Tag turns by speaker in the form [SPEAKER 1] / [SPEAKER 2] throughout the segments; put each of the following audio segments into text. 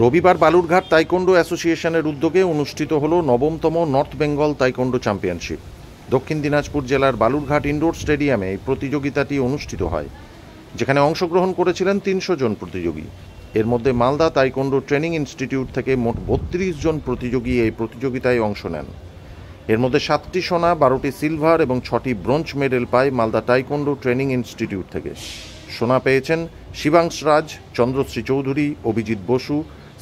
[SPEAKER 1] রবিবার বালুরঘাট তাইকোন্ডো অ্যাসোসিয়েশনের উদ্যোগে অনুষ্ঠিত হল নবমতম নর্থ বেঙ্গল তাইকোন্ডো চ্যাম্পিয়নশিপ। দক্ষিণ দিনাজপুর জেলার বালুরঘাট ইনডোর স্টেডিয়ামে এই প্রতিযোগিতাটি অনুষ্ঠিত হয়, যেখানে অংশগ্রহণ করেছিলেন ৩০০ জন প্রতিযোগী। এর মধ্যে মালদা তাইকোন্ডো ট্রেনিং ইনস্টিটিউট থেকে মোট ৩২ জন প্রতিযোগী এই প্রতিযোগিতায় অংশ নেন। এর মধ্যে ৭টি সোনা, ১২টি সিলভার এবং ৬টি ব্রোঞ্জ মেডেল পায় মালদা তাইকোন্ডো ট্রেনিং ইনস্টিটিউট থেকে। সোনা পেয়েছেন শিবাংশ রাজ, চন্দ্রশ্রী চৌধুরী, অভিজিৎ বসু।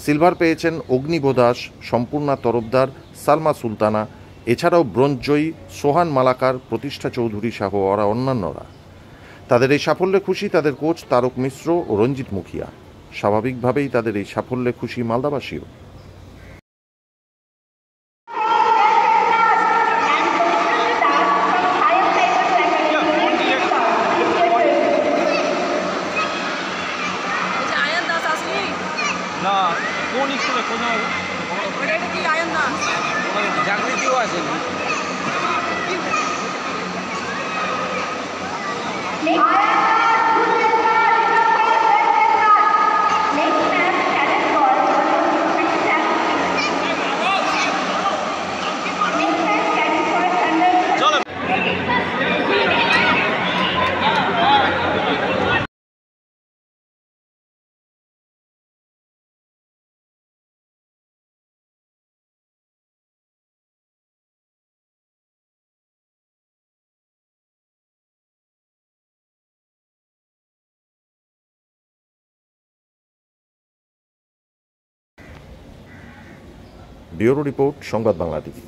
[SPEAKER 1] সিলভার পেয়েছেন অগ্নিভো দাস, সম্পূর্ণা তরফদার, সালমা সুলতানা। এছাড়াও ব্রোঞ্জ জয়ী সোহান মালাকার, প্রতিষ্ঠা চৌধুরী সহ অন্যান্যরা। তাদের এই সাফল্যে খুশি তাদের কোচ তারক মিশ্র ও রঞ্জিত মুখিয়া। স্বাভাবিকভাবেই তাদের এই সাফল্যে খুশি মালদাবাসীও।
[SPEAKER 2] না, কোন স্কুলে খোঁজা হবে?
[SPEAKER 3] ওটা কি আয়ন না?
[SPEAKER 2] জাগৃতিও আছে।
[SPEAKER 1] ব্যুরো রিপোর্ট, সংবাদ বাংলা টিভি।